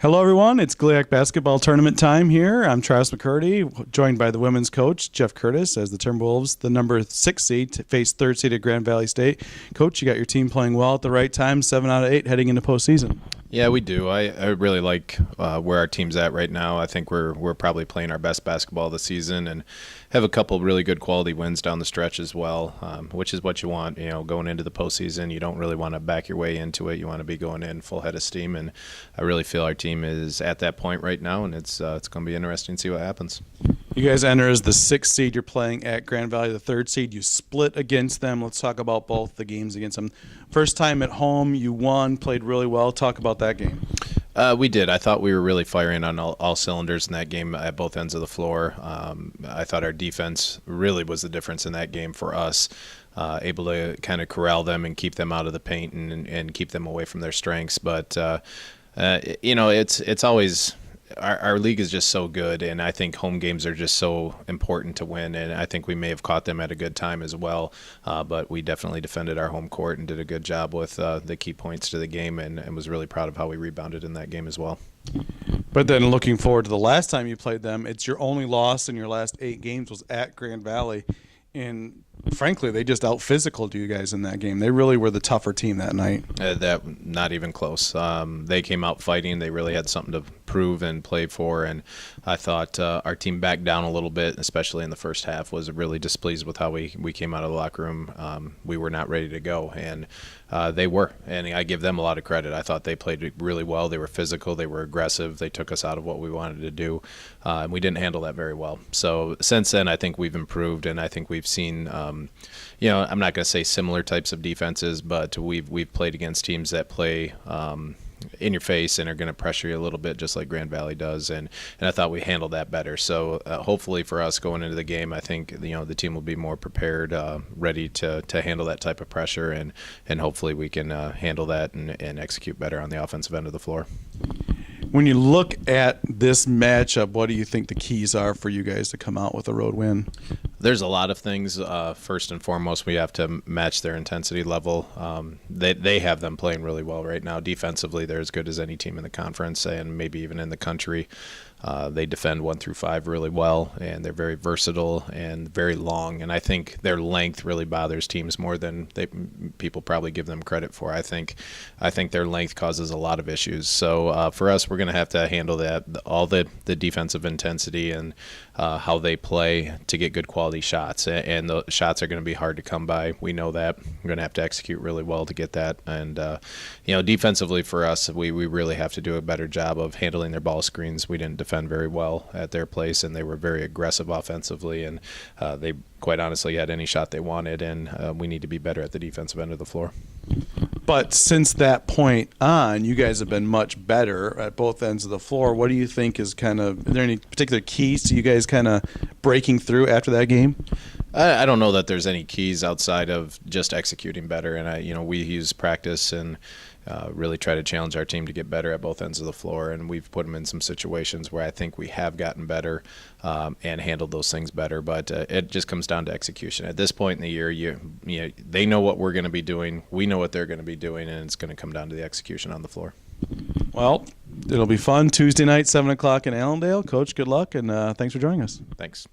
Hello, everyone. It's GLIAC basketball tournament time here. I'm Travis McCurdy, joined by the women's coach, Jeff Curtis, as the Timberwolves, the number 6 seed, face third seed at Grand Valley State. Coach, you got your team playing well at the right time, 7 out of 8 heading into postseason. Yeah, we do. I really like where our team's at right now. I think we're probably playing our best basketball this season and have a couple really good quality wins down the stretch as well, which is what you want. You know, going into the postseason, you don't really want to back your way into it. You want to be going in full head of steam, and I really feel our team is at that point right now, and it's going to be interesting to see what happens. You guys enter as the 6th seed. You're playing at Grand Valley, the 3rd seed. You split against them. Let's talk about both the games against them. First time at home, you won, played really well. Talk about that game. We did. I thought we were really firing on all cylinders in that game at both ends of the floor. I thought our defense really was the difference in that game for us, able to kind of corral them and keep them out of the paint and keep them away from their strengths. But, you know, it's always – our league is just so good, and I think home games are just so important to win, and I think we may have caught them at a good time as well, but we definitely defended our home court and did a good job with the key points to the game, and was really proud of how we rebounded in that game as well. But then looking forward to the last time you played them, it's your only loss in your last 8 games was at Grand Valley, and frankly, they just out-physicaled you guys in that game. They really were the tougher team that night. Not even close. They came out fighting. They really had something to prove and play for, and I thought our team backed down a little bit, especially in the first half. Was really displeased with how we came out of the locker room. We were not ready to go, and they were, and I give them a lot of credit. I thought they played really well. They were physical. They were aggressive. They took us out of what we wanted to do, and we didn't handle that very well. So since then, I think we've improved, and I think we've seen you know, I'm not going to say similar types of defenses, but we've played against teams that play in your face and are going to pressure you a little bit, just like Grand Valley does, and I thought we handled that better. So hopefully for us going into the game, I think the team will be more prepared, ready to handle that type of pressure, and hopefully we can handle that and execute better on the offensive end of the floor. When you look at this matchup, what do you think the keys are for you guys to come out with a road win? There's a lot of things. First and foremost, we have to match their intensity level. They have them playing really well right now. Defensively, they're as good as any team in the conference and maybe even in the country. They defend 1 through 5 really well, and they're very versatile and very long. And I think their length really bothers teams more than people probably give them credit for. I think their length causes a lot of issues. So for us, we're going to have to handle that, all the defensive intensity and how they play to get good quality shots. And the shots are going to be hard to come by. We know that. We're going to have to execute really well to get that. And defensively for us, we really have to do a better job of handling their ball screens. We didn't defend very well at their place, and they were very aggressive offensively, and they quite honestly had any shot they wanted, and we need to be better at the defensive end of the floor. But since that point on, you guys have been much better at both ends of the floor. What do you think is are there any particular keys to you guys kind of breaking through after that game? I don't know that there's any keys outside of just executing better, and we use practice and really try to challenge our team to get better at both ends of the floor, and we've put them in some situations where I think we have gotten better and handled those things better, but it just comes down to execution. At this point in the year, they know what we're going to be doing, we know what they're going to be doing, and it's going to come down to the execution on the floor. Well, it'll be fun Tuesday night, 7 o'clock in Allendale. Coach, good luck, and thanks for joining us. Thanks.